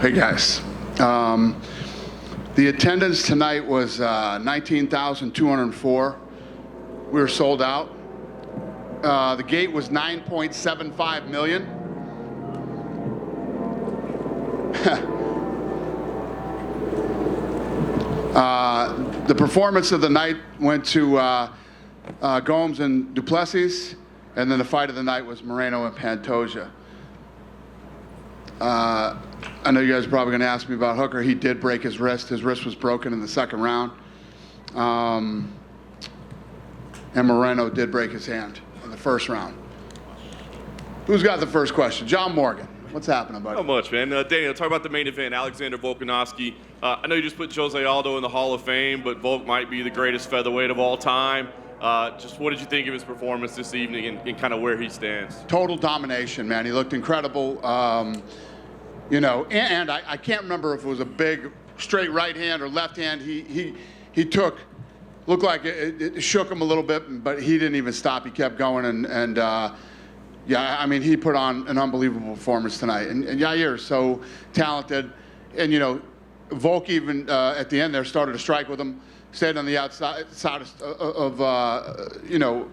Hey guys, the attendance tonight was 19,204. We were sold out. The gate was 9.75 million. The performance of the night went to Gomes and Duplessis, and then the fight of the night was Moreno and Pantoja. I know you guys are probably going to ask me about Hooker. He did break his wrist. His wrist was broken in the second round. And Moreno did break his hand in the first round. Who's got the first question? John Morgan. What's happening, buddy? Not much, man. Daniel, talk about the main event, Alexandre Volkanovski. I know you just put Jose Aldo in the Hall of Fame, but Volk might be the greatest featherweight of all time. Just what did you think of his performance this evening and kind of where he stands? Total domination, man. He looked incredible. You know, and I can't remember if it was a big straight right hand or left hand. He took, looked like it shook him a little bit, but he didn't even stop. He kept going, and yeah, I mean, he put on an unbelievable performance tonight. And Yair's so talented, and you know, Volk even at the end there started to strike with him, stayed on the outside of you know,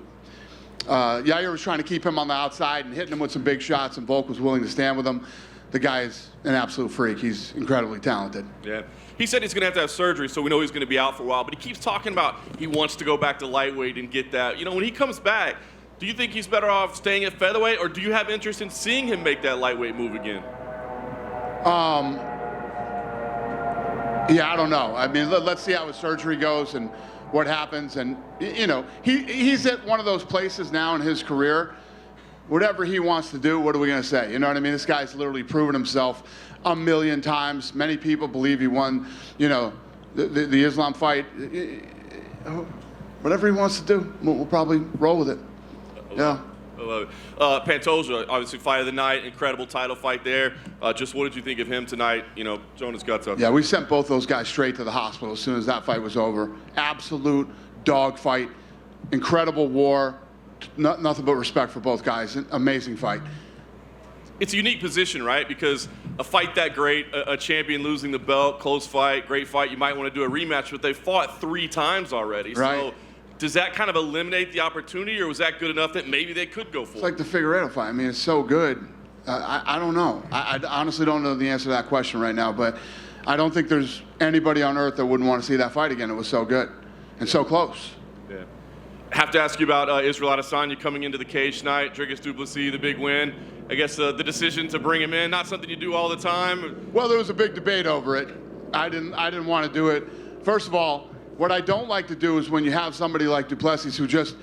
Yair was trying to keep him on the outside and hitting him with some big shots, and Volk was willing to stand with him. The guy's an absolute freak. He's incredibly talented. Yeah. He said he's going to have surgery, so we know he's going to be out for a while, but he keeps talking about he wants to go back to lightweight and get that. You know, when he comes back, do you think he's better off staying at featherweight, or do you have interest in seeing him make that lightweight move again? Yeah, I don't know. I mean, let's see how his surgery goes and what happens. And, you know, he's at one of those places now in his career. Whatever he wants to do, what are we going to say? You know what I mean? This guy's literally proven himself a million times. Many people believe he won, you know, the Islam fight. Whatever he wants to do, we'll probably roll with it. Yeah. I love it. Pantoja, obviously, fight of the night, incredible title fight there. Just what did you think of him tonight? You know, showing his guts up. Yeah, we sent both those guys straight to the hospital as soon as that fight was over. Absolute dog fight, incredible war. Nothing but respect for both guys. An amazing fight. It's a unique position, right? Because a fight that great, a champion losing the belt, close fight, great fight, you might want to do a rematch, but they fought 3 times already. Right. So does that kind of eliminate the opportunity, or was that good enough that maybe they could go for it? It's like the Figueiredo fight. I mean, it's so good. I don't know. I honestly don't know the answer to that question right now, but I don't think there's anybody on earth that wouldn't want to see that fight again. It was so good and so close. Yeah. Have to ask you about Israel Adesanya coming into the cage tonight. Dricus du Plessis, the big win. I guess the decision to bring him in, not something you do all the time. Well, there was a big debate over it. I didn't want to do it. First of all, what I don't like to do is when you have somebody like du Plessis who just,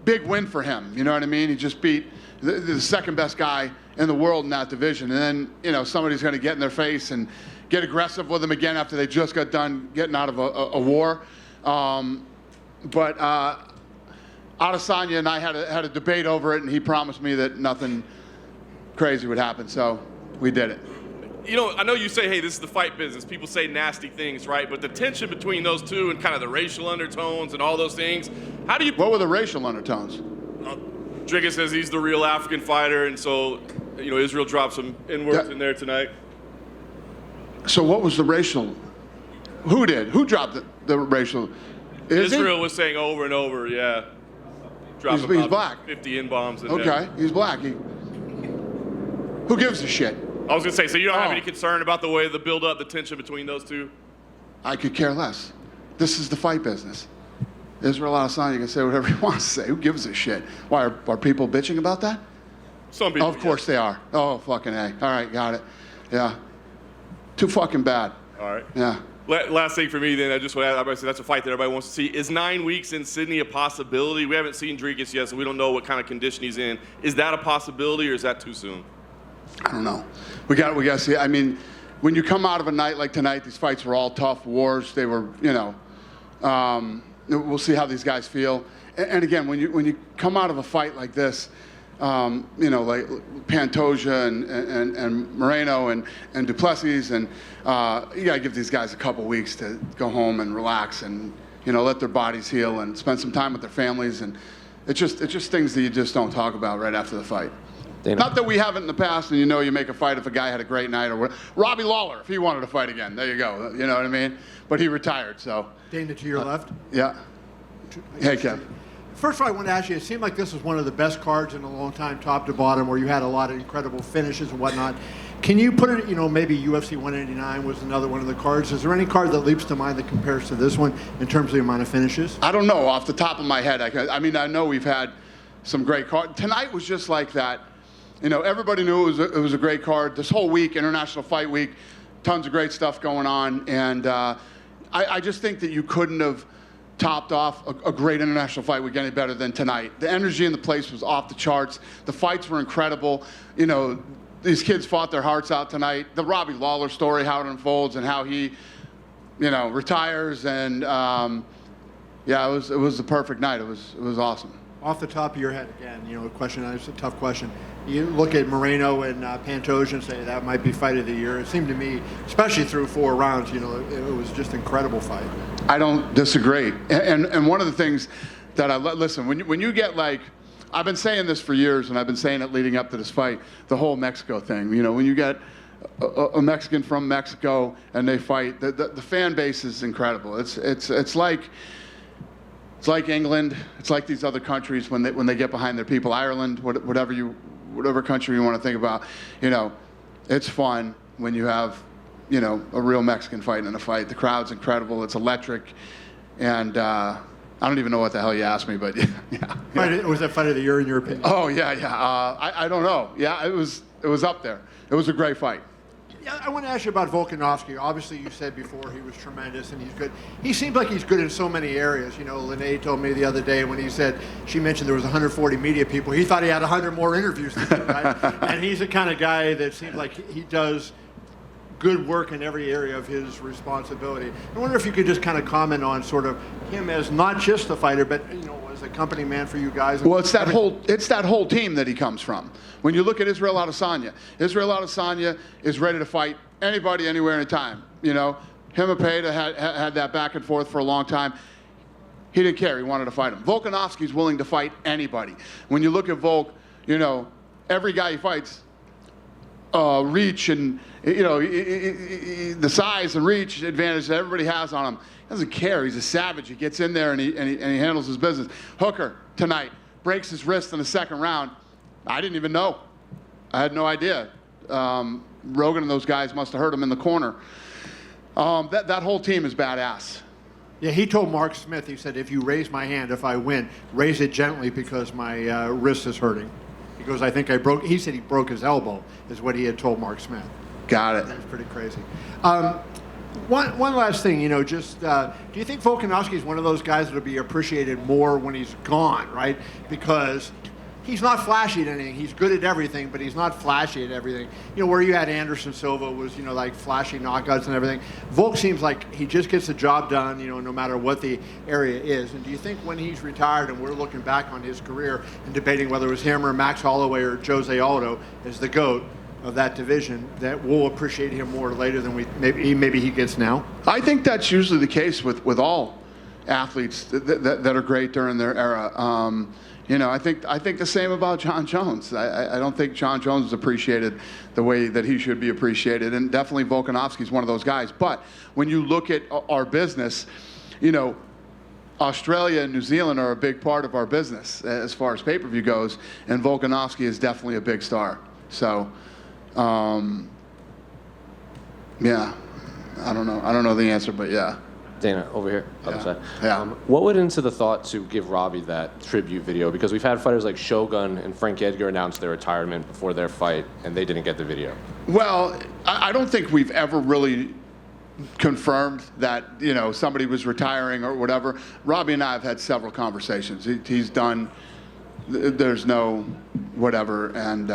big win for him. You know what I mean? He just beat the second best guy in the world in that division. And then, you know, somebody's going to get in their face and get aggressive with him again after they just got done getting out of a war. But Adesanya and I had a debate over it, and he promised me that nothing crazy would happen, so we did it. You know, I know you say, hey, this is the fight business. People say nasty things, right? But the tension between those two and kind of the racial undertones and all those things, how do you... What were the racial undertones? Dricus says he's the real African fighter, and so, you know, Israel dropped some N-words in there tonight. So what was the racial... Who did? Who dropped the racial... Israel was saying over and over, yeah. He's black. 50 N-bombs in there. Okay, he's black. Who gives a shit? I was going to say, so you don't have any concern about the way the build-up, the tension between those two? I could care less. This is the fight business. Israel Adesanya can say whatever he wants to say. Who gives a shit? Why, are people bitching about that? Some people, of course they are. Oh, fucking A. All right, got it. Yeah. Too fucking bad. All right. Yeah. Last thing for me, then, I just want to add, that's a fight that everybody wants to see. Is 9 weeks in Sydney a possibility? We haven't seen Dricus yet, so we don't know what kind of condition he's in. Is that a possibility, or is that too soon? I don't know. We got to see. I mean, when you come out of a night like tonight, these fights were all tough wars. They were, you know, we'll see how these guys feel. And again, when you come out of a fight like this, you know, like Pantoja and Moreno and Duplessis, and you gotta give these guys a couple weeks to go home and relax and, you know, let their bodies heal and spend some time with their families. And it's just things that you just don't talk about right after the fight. Dana. Not that we haven't in the past, and you make a fight if a guy had a great night or what. Robbie Lawler, if he wanted to fight again, there you go. You know what I mean? But he retired, so. Dana, to your left. Yeah. Hey, Kev. First of all, I want to ask you, it seemed like this was one of the best cards in a long time, top to bottom, where you had a lot of incredible finishes and whatnot. Can you put it, maybe UFC 189 was another one of the cards. Is there any card that leaps to mind that compares to this one in terms of the amount of finishes? I don't know. Off the top of my head, I know we've had some great cards. Tonight was just like that. Everybody knew it was a great card. This whole week, International Fight Week, tons of great stuff going on. And I just think that you couldn't have topped off a great International Fight Week any better than tonight. The energy in the place was off the charts. The fights were incredible. These kids fought their hearts out tonight. The Robbie Lawler story, how it unfolds and how he, retires. And, it was the perfect night. It was awesome. Off the top of your head, again, a question, it's a tough question. You look at Moreno and Pantoja and say that might be fight of the year. It seemed to me, especially through 4 rounds, it was just an incredible fight. I don't disagree. And one of the things that listen, when you get like, I've been saying this for years, and I've been saying it leading up to this fight, the whole Mexico thing. When you get a Mexican from Mexico and they fight, the fan base is incredible. It's like England. It's like these other countries when they get behind their people. Ireland, whatever country you want to think about. It's fun when you have a real Mexican fighting in a fight. The crowd's incredible. It's electric, and I don't even know what the hell you asked me, but yeah. Was that fight of the year in your opinion? Oh yeah. I don't know. Yeah, it was up there. It was a great fight. Yeah, I want to ask you about Volkanovski. Obviously, you said before he was tremendous and he's good. He seems like he's good in so many areas. Lene told me the other day when she mentioned there was 140 media people. He thought he had 100 more interviews to do, right? And he's the kind of guy that seems like he does good work in every area of his responsibility. I wonder if you could just kind of comment on sort of him as not just a fighter, but as a company man for you guys. Well, it's that whole team that he comes from. When you look at Israel Adesanya is ready to fight anybody, anywhere, anytime. Him and Pereira had that back and forth for a long time. He didn't care. He wanted to fight him. Volkanovski's willing to fight anybody. When you look at Volk, every guy he fights, reach and the size and reach advantage that everybody has on him. He doesn't care. He's a savage. He gets in there and he handles his business. Hooker tonight breaks his wrist in the 2nd round. I didn't even know. I had no idea. Rogan and those guys must have heard him in the corner. That whole team is badass. Yeah, he told Mark Smith, he said, if you raise my hand, if I win, raise it gently because my wrist is hurting. He goes, I think he said he broke his elbow, is what he had told Mark Smith. Got it. That's pretty crazy. One last thing, do you think Volkanovski is one of those guys that will be appreciated more when he's gone, right? Because he's not flashy at anything. He's good at everything, but he's not flashy at everything. Where you had Anderson Silva was, like flashy knockouts and everything. Volk seems like he just gets the job done, no matter what the area is. And do you think when he's retired and we're looking back on his career and debating whether it was him or Max Holloway or Jose Aldo as the GOAT of that division, that we'll appreciate him more later than maybe he gets now? I think that's usually the case with all athletes that are great during their era. I think the same about John Jones. I don't think John Jones is appreciated the way that he should be appreciated, and definitely Volkanovski is one of those guys. But when you look at our business, Australia and New Zealand are a big part of our business as far as pay-per-view goes, and Volkanovski is definitely a big star. So, yeah, I don't know the answer, but yeah. Dana, over here, other side. Yeah. What went into the thought to give Robbie that tribute video? Because we've had fighters like Shogun and Frank Edgar announce their retirement before their fight, and they didn't get the video. Well, I don't think we've ever really confirmed that somebody was retiring or whatever. Robbie and I have had several conversations. He's done. There's no whatever, and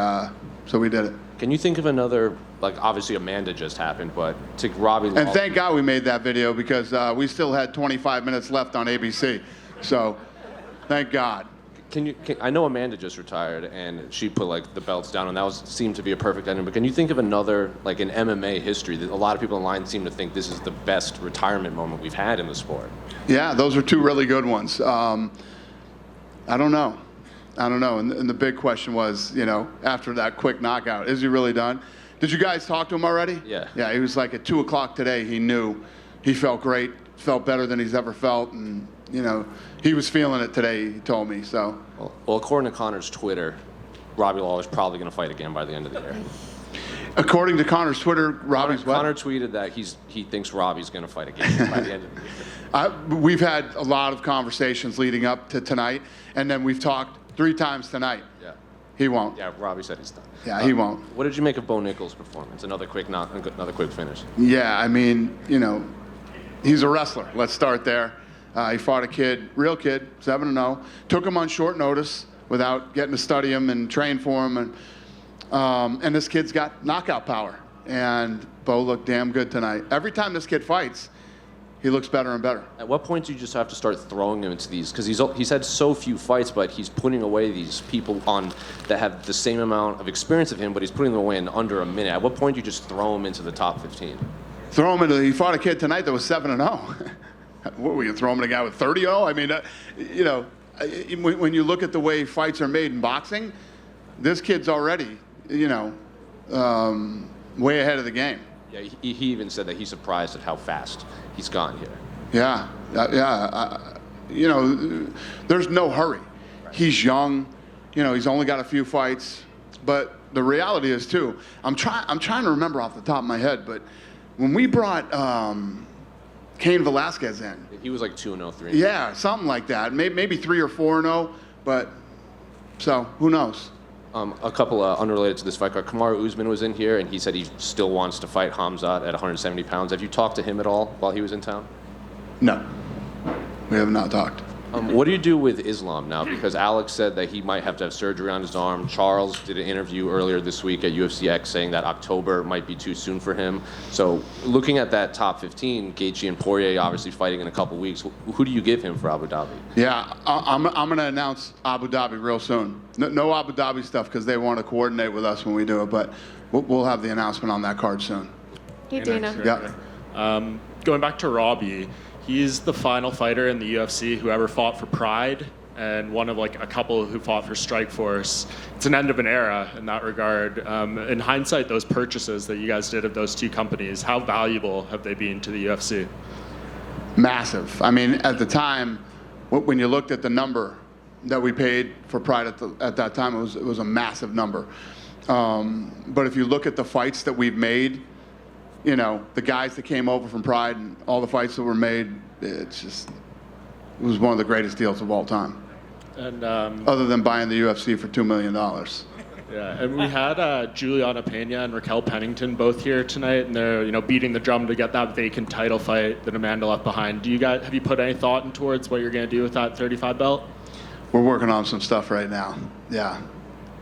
so we did it. Can you think of another? Like, obviously Amanda just happened, but to Robbie Lawler. And thank God we made that video because we still had 25 minutes left on ABC. So, thank God. I know Amanda just retired and she put like the belts down and that seemed to be a perfect ending, but can you think of another, like in MMA history, that a lot of people online seem to think this is the best retirement moment we've had in the sport? Yeah, those are 2 really good ones. I don't know. I don't know. And the big question was, after that quick knockout, is he really done? Did you guys talk to him already? Yeah. Yeah, he was like at 2 o'clock today, he knew he felt great, felt better than he's ever felt. And, he was feeling it today, he told me, so. Well, according to Conor's Twitter, Robbie Lawler is probably going to fight again by the end of the year. According to Conor's Twitter, Robbie's what? Conor tweeted that he thinks Robbie's going to fight again by the end of the year. We've had a lot of conversations leading up to tonight, and then we've talked 3 times tonight. Yeah. He won't. Yeah, Robbie said he's done. Yeah, he won't. What did you make of Bo Nickal's performance? Another quick finish. Yeah, I mean, he's a wrestler. Let's start there. He fought a kid, real kid, 7-0. Took him on short notice without getting to study him and train for him. And this kid's got knockout power. And Bo looked damn good tonight. Every time this kid fights, he looks better and better. At what point do you just have to start throwing him into these? Because he's had so few fights, but he's putting away these people that have the same amount of experience of him, but he's putting them away in under a minute. At what point do you just throw him into the top 15? He fought a kid tonight that was 7-0. What were you, throw him in a guy with 30-0? I mean, when you look at the way fights are made in boxing, this kid's already, way ahead of the game. Yeah, he even said that he's surprised at how fast he's gone here. Yeah. There's no hurry. Right. He's young. He's only got a few fights. But the reality is, too, I'm trying to remember off the top of my head, but when we brought Cain Velasquez in. He was like 2-0, 3-0. Yeah, something like that. Maybe 3 or 4-0, but so who knows? A couple unrelated to this fight card. Kamaru Usman was in here, and he said he still wants to fight Hamzat at 170 pounds. Have you talked to him at all while he was in town? No, we have not talked. What do you do with Islam now? Because Alex said that he might have to have surgery on his arm. Charles did an interview earlier this week at UFC X saying that October might be too soon for him. So looking at that top 15, Gaethje and Poirier obviously fighting in a couple weeks, who do you give him for Abu Dhabi? Yeah, I'm going to announce Abu Dhabi real soon. No Abu Dhabi stuff because they want to coordinate with us when we do it, but we'll have the announcement on that card soon. Hey, Dana. Yeah. Going back to Robbie, he's the final fighter in the UFC who ever fought for Pride and one of like a couple who fought for Strikeforce. It's an end of an era in that regard. In hindsight, those purchases that you guys did of those 2 companies, how valuable have they been to the UFC? Massive. I mean, at the time, when you looked at the number that we paid for Pride at that time, it was a massive number. But if you look at the fights that we've made, the guys that came over from Pride and all the fights that were made, it was one of the greatest deals of all time. And other than buying the UFC for $2 million. Yeah, and we had Juliana Pena and Raquel Pennington both here tonight, and they're beating the drum to get that vacant title fight that Amanda left behind. Have you put any thought towards what you're going to do with that 35 belt? We're working on some stuff right now. Yeah.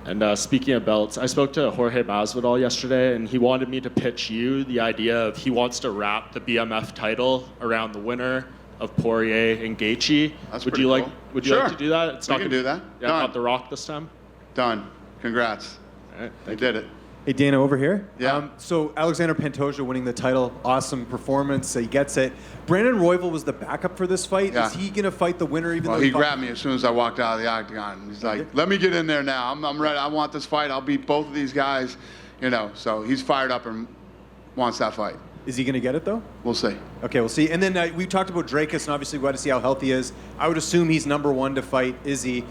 And speaking of belts, I spoke to Jorge Masvidal yesterday, and he wanted me to pitch you the idea of he wants to wrap the BMF title around the winner of Poirier and Gaethje. That's would pretty you cool. like to do that? We can do that. Yeah, Done. not The Rock this time. Done. Congrats. All right, We did it. Hey, Dana, over here. Yeah. So Alexandre Pantoja winning the title, awesome performance. He gets it. Brandon Royval was the backup for this fight. Yeah. Is he going to fight the winner even Well, though he grabbed me as soon as I walked out of the octagon. He's like, let me get in there now. I'm ready. I want this fight. I'll beat both of these guys. So he's fired up and wants that fight. Is he going to get it, though? We'll see. Okay, we'll see. And then we talked about Dracus, and obviously we got to see how healthy he is. I would assume he's number 1 to fight Izzy.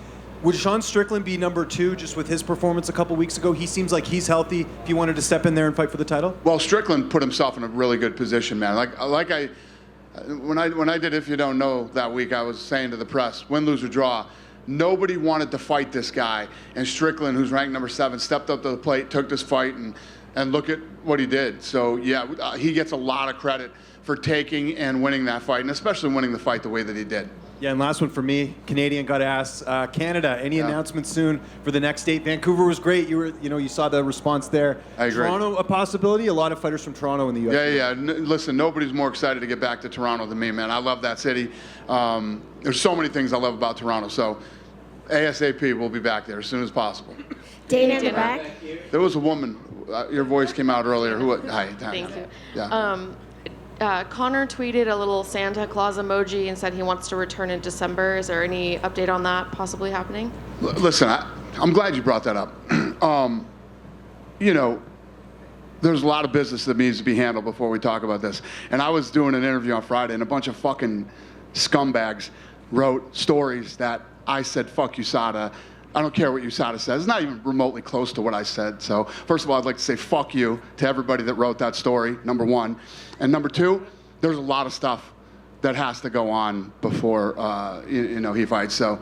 Would Sean Strickland be number 2 just with his performance a couple weeks ago? He seems like he's healthy if he wanted to step in there and fight for the title. Well, Strickland put himself in a really good position, man. When I did If You Don't Know that week, I was saying to the press, win, lose, or draw, nobody wanted to fight this guy. And Strickland, who's ranked number 7, stepped up to the plate, took this fight, and look at what he did. So, yeah, he gets a lot of credit for taking and winning that fight, and especially winning the fight the way that he did. Yeah, and last one for me, Canadian, got to ask Canada. Any announcements soon for the next date? Vancouver was great. You saw the response there. I agree. Toronto, a possibility. A lot of fighters from Toronto in the UFC. Yeah. Listen, nobody's more excited to get back to Toronto than me, man. I love that city. There's so many things I love about Toronto. So, ASAP, we'll be back there as soon as possible. Dana in the back. There was a woman. Your voice came out earlier. Hi. Thank you. Yeah. Connor tweeted a little Santa Claus emoji and said he wants to return in December. Is there any update on that possibly happening? Listen, I'm glad you brought that up. You know, there's a lot of business that needs to be handled before we talk about this. And I was doing an interview on Friday, and a bunch of fucking scumbags wrote stories that I said, fuck USADA. I don't care what USADA says. It's not even remotely close to what I said. So first of all, I'd like to say fuck you to everybody that wrote that story, number one. And number two, there's a lot of stuff that has to go on before he fights. So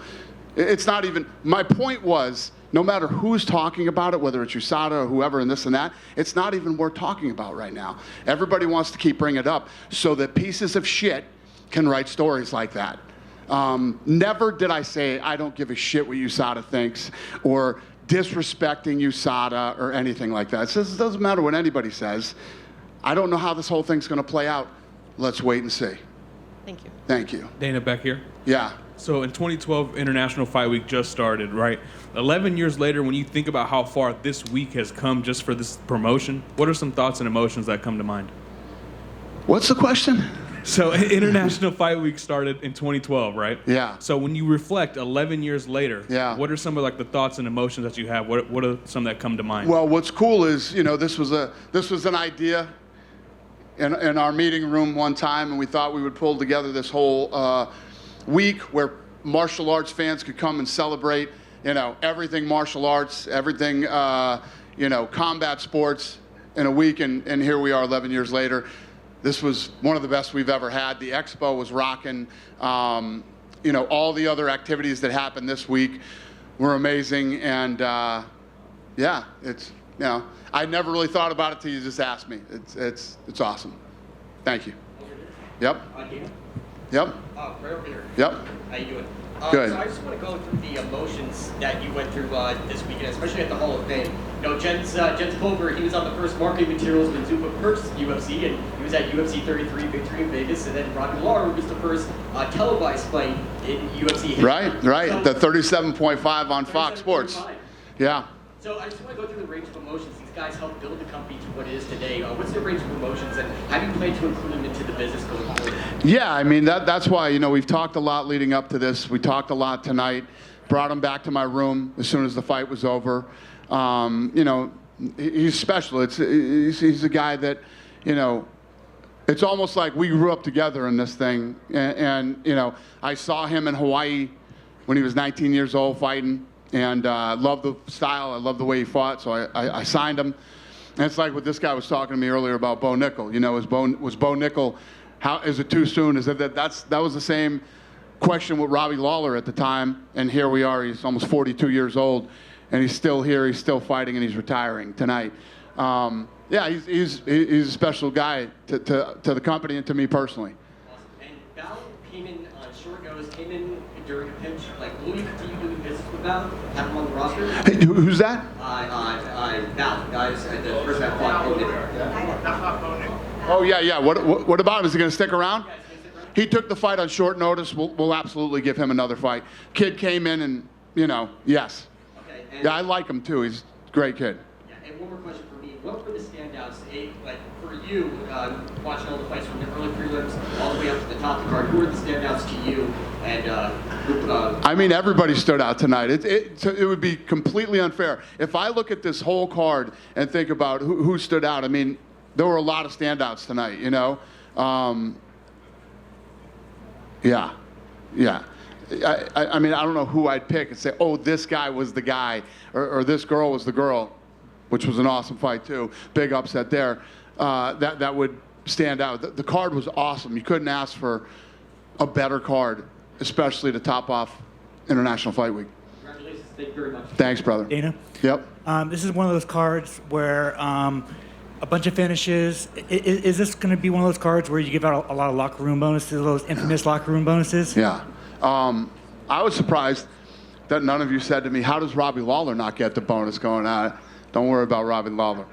it's not even, my point was, no matter who's talking about it, whether it's USADA or whoever and this and that, it's not even worth talking about right now. Everybody wants to keep bringing it up so that pieces of shit can write stories like that. Never did I say I don't give a shit what USADA thinks or disrespecting USADA or anything like that. It doesn't matter what anybody says. I don't know how this whole thing's going to play out. Let's wait and see. Thank you. Thank you. Dana, back here. Yeah. So in 2012, International Fight Week just started, right? 11 years later, when you think about how far this week has come just for this promotion, what are some thoughts and emotions that come to mind? What's the question? So International Fight Week started in 2012, right? Yeah. So when you reflect 11 years later, yeah, what are some of like the thoughts and emotions that you have? What are some that come to mind? Well, what's cool is, you know, this was an idea in our meeting room one time, and we thought we would pull together this whole week where martial arts fans could come and celebrate, you know, everything martial arts, everything, you know, combat sports in a week, and here we are 11 years later. This was one of the best we've ever had. The expo was rocking. You know, all the other activities that happened this week were amazing, and yeah, it's, you know, I never really thought about it till you just asked me. It's awesome. Thank you. Yep. Yep. Right over here. Yep. How you doing? Good. So I just want to go through the emotions that you went through this weekend, especially at the Hall of Fame. You know, Jens Pulver, he was on the first marketing materials when Zuffa purchased UFC, and he was at UFC 33 victory in Vegas, and then Robbie Lawler was the first televised fight in UFC history. Right. So, The 37.5 on Fox Sports. Yeah. So I just want to go through the range of emotions. These guys helped build the company to what it is today. What's the range of emotions, and how do you plan to include them into the business going forward? Yeah, I mean, that's why, you know, we've talked a lot leading up to this. We talked a lot tonight. Brought him back to my room as soon as the fight was over. You know, he's special. He's a guy that, you know, it's almost like we grew up together in this thing. And you know, I saw him in Hawaii when he was 19 years old fighting. And loved the style. I loved the way he fought, so I signed him. And it's like what this guy was talking to me earlier about Bo Nickal. You know, was Bo Nickal? How is it too soon? Is that was the same question with Robbie Lawler at the time, and here we are. He's almost 42 years old, and he's still here. He's still fighting, and he's retiring tonight. Yeah, he's a special guy to the company and to me personally. Awesome. And Val came in on short notice. Came in during a pinch. Like, will you continue doing business with Val? Have him on the roster? Hey, who's that? Val, guys, the person that fought Bo Nickal. Oh yeah. What about him? Is he going to stick around? He took the fight on short notice. We'll absolutely give him another fight. Kid came in and, you know, yes. Okay. Yeah, I like him too. He's a great kid. Yeah, and one more question for me. What were the standouts, like for you, watching all the fights from the early prelims all the way up to the top of the card? Who were the standouts to you? And I mean, everybody stood out tonight. It would be completely unfair if I look at this whole card and think about who stood out. I mean, there were a lot of standouts tonight. You know. Yeah. I mean, I don't know who I'd pick and say, oh, this guy was the guy, or this girl was the girl, which was an awesome fight too. Big upset there. That would stand out. The card was awesome. You couldn't ask for a better card, especially to top off International Fight Week. Congratulations. Thank you very much. Thanks, brother. Dana? Yep. This is one of those cards where a bunch of finishes. Is this going to be one of those cards where you give out a lot of locker room bonuses, those infamous locker room bonuses? Yeah. I was surprised that none of you said to me, how does Robbie Lawler not get the bonus going on? Don't worry about Robbie Lawler.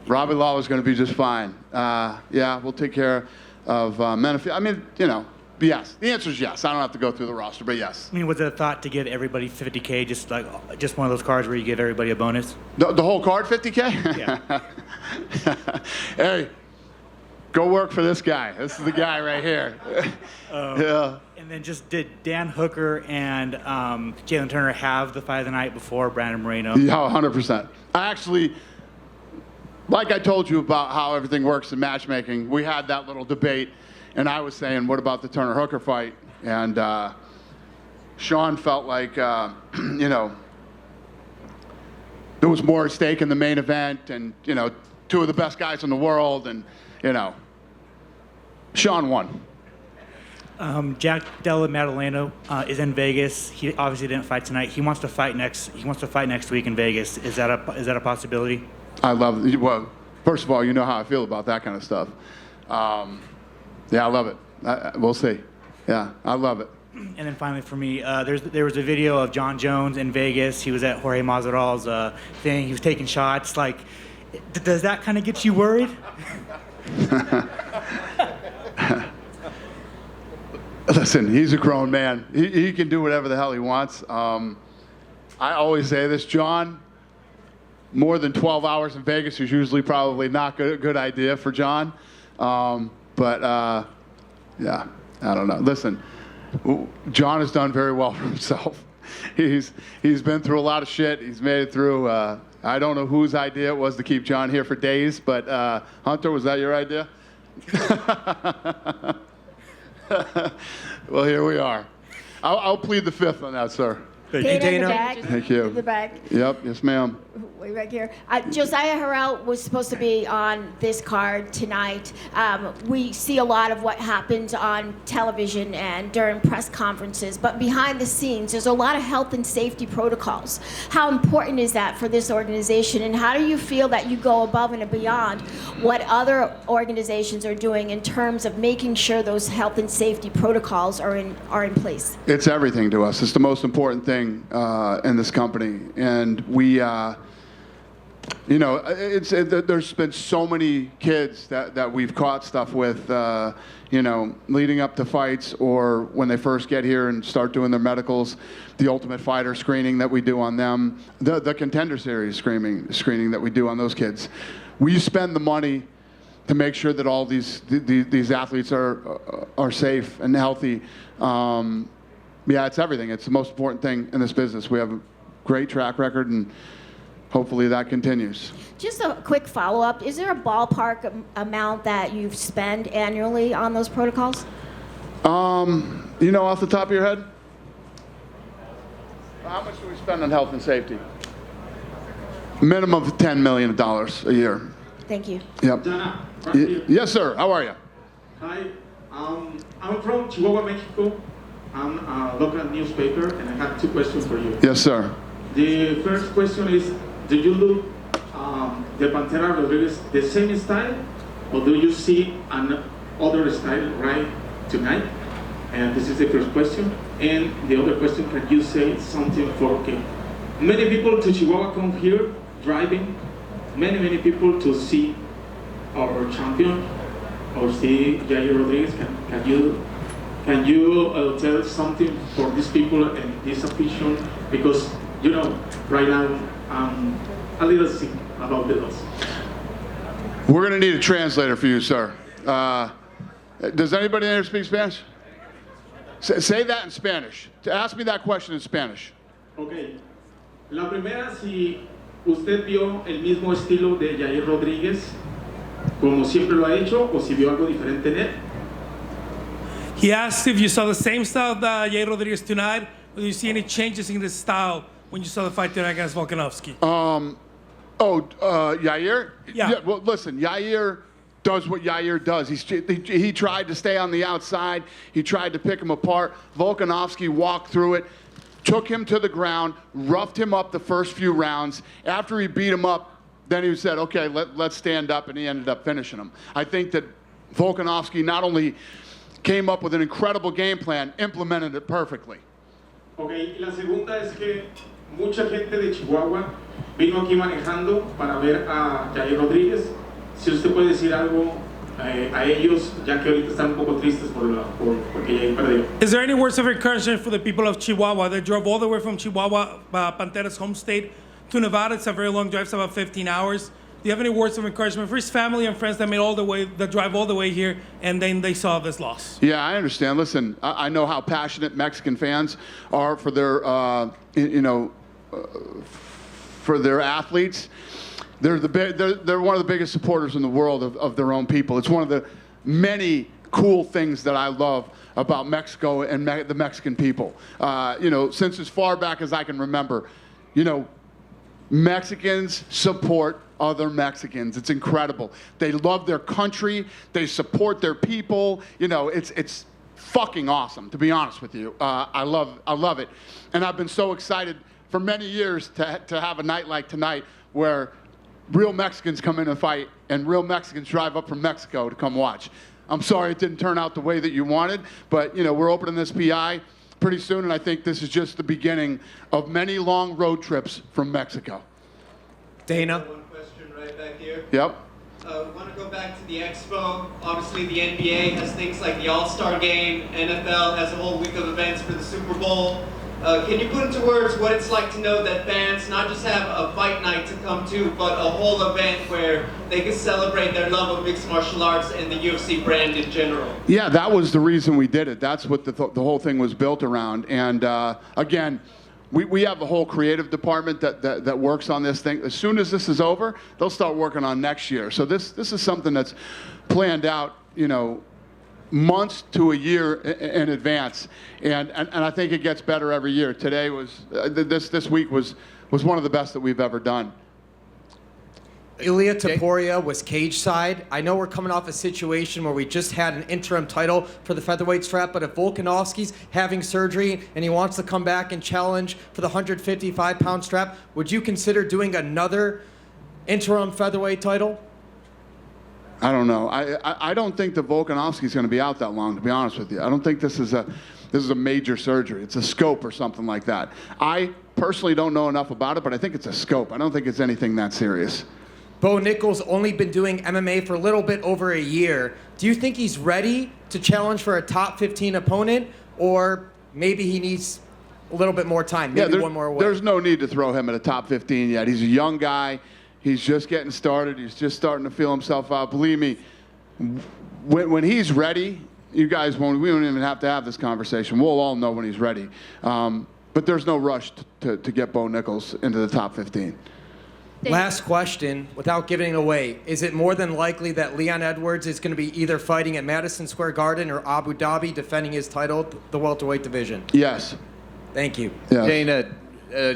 Robbie Lawler's going to be just fine. Yeah, we'll take care of Menifee. I mean, you know, yes. The answer is yes. I don't have to go through the roster, but yes. I mean, was it a thought to give everybody $50K, just one of those cards where you give everybody a bonus? The whole card, $50K? Yeah. Hey, Go work for this guy. This is the guy right here. Yeah. And then just did Dan Hooker and Jalen Turner have the fight of the night before Brandon Moreno? Yeah, 100%. I actually, like I told you about how everything works in matchmaking, we had that little debate, and I was saying, what about the Turner Hooker fight? And Sean felt like, you know, there was more at stake in the main event, and, you know, two of the best guys in the world, and, you know, Sean won. Jack Della Maddaleno is in Vegas. He obviously didn't fight tonight. He wants to fight next. He wants to fight next week in Vegas. Is that a possibility? I love it. Well, first of all, you know how I feel about that kind of stuff. Yeah, I love it. We'll see. Yeah, I love it. And then finally for me, there was a video of John Jones in Vegas. He was at Jorge Masvidal's thing. He was taking shots. Like, does that kind of get you worried? Listen, he's a grown man. He can do whatever the hell he wants. I always say this, John, more than 12 hours in Vegas is usually probably not a good idea for John. Yeah, I don't know. Listen, John has done very well for himself. He's been through a lot of shit. He's made it through. I don't know whose idea it was to keep John here for days, but Hunter, was that your idea? Well, here we are. I'll plead the fifth on that, sir. Thank you, Dana. Thank you. In the back. Yep, yes, ma'am. Way back here. Josiah Harrell was supposed to be on this card tonight. We see a lot of what happens on television and during press conferences, but behind the scenes, there's a lot of health and safety protocols. How important is that for this organization, and how do you feel that you go above and beyond what other organizations are doing in terms of making sure those health and safety protocols are in place? It's everything to us. It's the most important thing in this company, and we. You know, there's been so many kids that we've caught stuff with, you know, leading up to fights or when they first get here and start doing their medicals, the Ultimate Fighter screening that we do on them, the Contender Series screening that we do on those kids. We spend the money to make sure that all these athletes are safe and healthy. Yeah, it's everything. It's the most important thing in this business. We have a great track record, and hopefully that continues. Just a quick follow-up. Is there a ballpark amount that you spend annually on those protocols? You know, off the top of your head? How much do we spend on health and safety? Minimum of $10 million a year. Thank you. Yep. Dana, Yes, sir. How are you? Hi. I'm from Chihuahua, Mexico. I'm a local newspaper, and I have two questions for you. Yes, sir. The first question is, do you look the Pantera Rodriguez the same style, or do you see another style right tonight? And this is the first question. And the other question, can you say something for, okay, many people to Chihuahua come here driving, many people to see our champion or see Jair Rodriguez. Can you tell something for these people and this official? Because, you know, right now I'm a little sick about the loss. We're going to need a translator for you, sir. Does anybody here speak Spanish? Say that in Spanish. Ask me that question in Spanish. Okay. La primera, si usted vio el mismo estilo de Jair Rodriguez, como siempre lo ha hecho, o si vio algo diferente en él. He asked if you saw the same style of Jair Rodriguez tonight, or do you see any changes in the style when you saw the fight tonight against Volkanovski? Yair? Yeah. Well, listen, Yair does what Yair does. He tried to stay on the outside. He tried to pick him apart. Volkanovski walked through it, took him to the ground, roughed him up the first few rounds. After he beat him up, then he said, okay, let's stand up, and he ended up finishing him. I think that Volkanovski not only came up with an incredible game plan, implemented it perfectly. Okay, y la segunda es que mucha gente de Chihuahua vino aquí manejando para ver a Jair Rodríguez. Si usted puede decir algo a ellos, ya que ahorita están un poco tristes porque Jair perdió. Is there any words of encouragement for the people of Chihuahua that drove all the way from Chihuahua, Pantera's home state, to Nevada? It's a very long drive, it's about 15 hours. you have any words of encouragement for his family and friends that drive all the way here, and then they saw this loss? Yeah, I understand. Listen, I know how passionate Mexican fans are for their, for their athletes. They're one of the biggest supporters in the world of their own people. It's one of the many cool things that I love about Mexico and the Mexican people. Since as far back as I can remember, Mexicans support other Mexicans. It's incredible. They love their country. They support their people. It's fucking awesome, to be honest with you. I love it. And I've been so excited for many years to have a night like tonight where real Mexicans come in and fight and real Mexicans drive up from Mexico to come watch. I'm sorry it didn't turn out the way that you wanted, but we're opening this PI pretty soon, and I think this is just the beginning of many long road trips from Mexico. Dana? One question right back here. Yep. Want to go back to the Expo. Obviously, the NBA has things like the All-Star Game. NFL has a whole week of events for the Super Bowl. Can you put into words what it's like to know that fans not just have a fight night to come to, but a whole event where they can celebrate their love of mixed martial arts and the UFC brand in general? Yeah, that was the reason we did it. That's what the whole thing was built around. And again, we have a whole creative department that works on this thing. As soon as this is over, they'll start working on next year. So this is something that's planned out, months to a year in advance, and I think it gets better every year. Today was this week was one of the best that we've ever done. Ilia Topuria was cage side. I know we're coming off a situation where we just had an interim title for the featherweight strap, but if Volkanovski's having surgery and he wants to come back and challenge for the 155-pound strap, would you consider doing another interim featherweight title? I don't know. I don't think that Volkanovski's going to be out that long, to be honest with you. I don't think this is a major surgery. It's a scope or something like that. I personally don't know enough about it, but I think it's a scope. I don't think it's anything that serious. Bo Nickal's only been doing MMA for a little bit over a year. Do you think he's ready to challenge for a top 15 opponent, or maybe he needs a little bit more time, maybe one more away? There's no need to throw him at a top 15 yet. He's a young guy. He's just getting started. He's just starting to feel himself out. Believe me, when he's ready, you guys won't. We don't even have to have this conversation. We'll all know when he's ready. But there's no rush to get Bo Nickal into the top 15. Last question, without giving it away. Is it more than likely that Leon Edwards is going to be either fighting at Madison Square Garden or Abu Dhabi defending his title, the welterweight division? Yes. Thank you. Yes. Dana,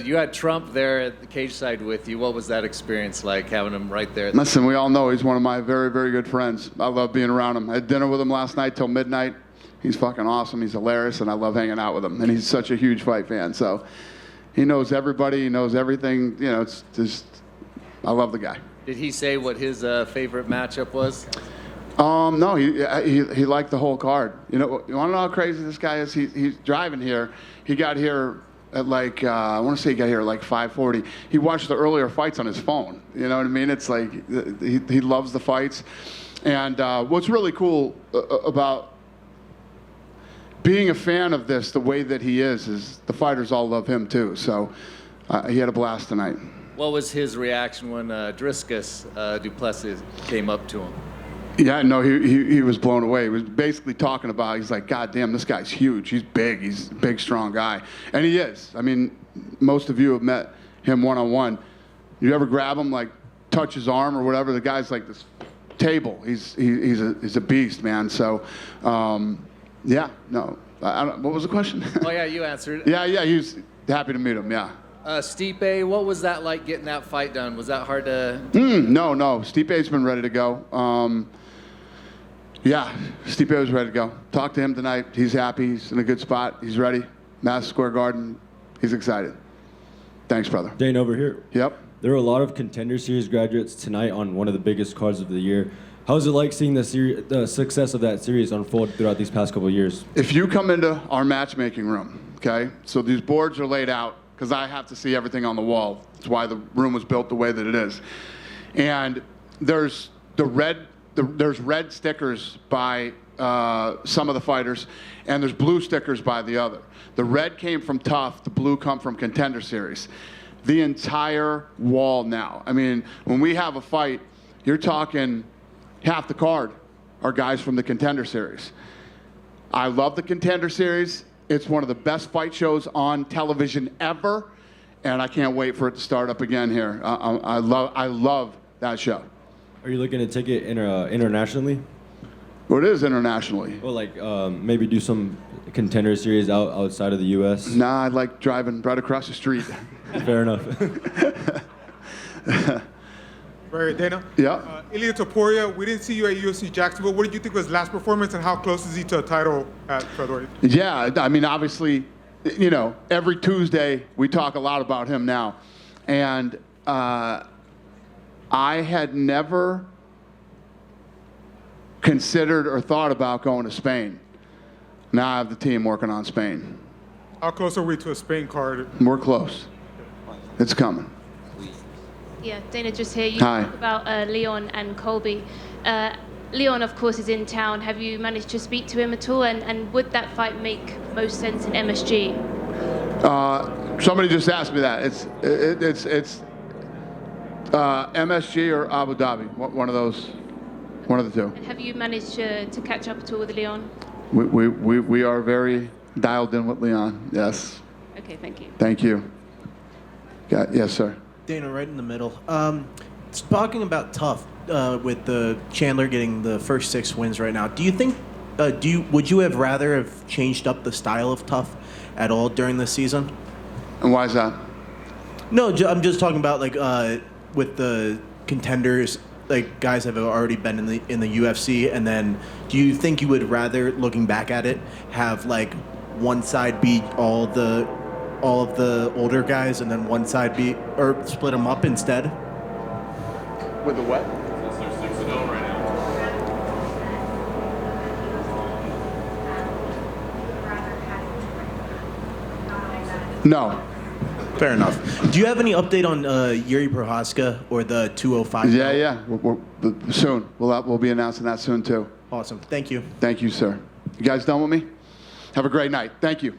you had Trump there at the cage side with you. What was that experience like, having him right there? Listen, we all know he's one of my very, very good friends. I love being around him. I had dinner with him last night till midnight. He's fucking awesome. He's hilarious, and I love hanging out with him. And he's such a huge fight fan. So he knows everybody. He knows everything. It's just, I love the guy. Did he say what his favorite matchup was? No, he liked the whole card. You want to know how crazy this guy is? He's driving here. He got here at I want to say he got here at 5:40. He watched the earlier fights on his phone. You know what I mean? It's like he loves the fights. And what's really cool about being a fan of this, the way that he is the fighters all love him too. So he had a blast tonight. What was his reaction when Driscus Duplessis came up to him? Yeah, no, he was blown away. He was basically talking about, he's like, God damn, this guy's huge. He's big. He's a big, strong guy. And he is. I mean, most of you have met him one-on-one. You ever grab him, touch his arm or whatever, the guy's like this table. He's a beast, man. So, yeah, no. What was the question? Oh, yeah, you answered it. Yeah, he was happy to meet him, yeah. Stipe, what was that like getting that fight done? Was that hard to... No. Stipe's been ready to go. Yeah, Stipe was ready to go. Talked to him tonight. He's happy. He's in a good spot. He's ready. Madison Square Garden. He's excited. Thanks, brother. Dane, over here. Yep. There were a lot of Contender Series graduates tonight on one of the biggest cards of the year. How is it like seeing the success of that series unfold throughout these past couple of years? If you come into our matchmaking room, okay, so these boards are laid out because I have to see everything on the wall. That's why the room was built the way that it is. And there's red stickers by some of the fighters, and there's blue stickers by the other. The red came from Tough, the blue come from Contender Series. the entire wall now. I mean, when we have a fight, you're talking half the card are guys from the Contender Series. I love the Contender Series. It's one of the best fight shows on television ever, and I can't wait for it to start up again here. I love that show. Are you looking to take it internationally? Well, it is internationally. Well, like maybe do some Contender Series outside of the U.S.? Nah, I like driving right across the street. Fair enough. Right, Dana? Yeah. Ilia Topuria, we didn't see you at UFC Jacksonville. What did you think was his last performance, and how close is he to a title at featherweight? Yeah, I mean, obviously, you know, every Tuesday we talk a lot about him now. And I had never considered or thought about going to Spain. Now I have the team working on Spain. How close are we to a Spain card? We're close. It's coming. Yeah, Dana, just here. You Hi. talk about Leon and Colby. Leon, of course, is in town. Have you managed to speak to him at all? And would that fight make most sense in MSG? Somebody just asked me that. It's MSG or Abu Dhabi. One of those. One of the two. And have you managed to catch up at all with Leon? We are very dialed in with Leon. Yes. Okay, thank you. Thank you. Yes, sir. Dana, right in the middle. Talking about Tough, with the Chandler getting the first 6 wins right now, do you think, would you have rather have changed up the style of Tough at all during the season? And why is that? No, I'm just talking about like with the contenders, like guys have already been in the UFC, and then do you think you would rather, looking back at it, have like one side beat all of the older guys and then one side beat, or split them up instead? With the what? They're 6-0 right No. Fair enough. Do you have any update on Yuri Prohaska or the 205? Yeah. Soon. We'll be announcing that soon too. Awesome. Thank you. Thank you, sir. You guys done with me? Have a great night. Thank you.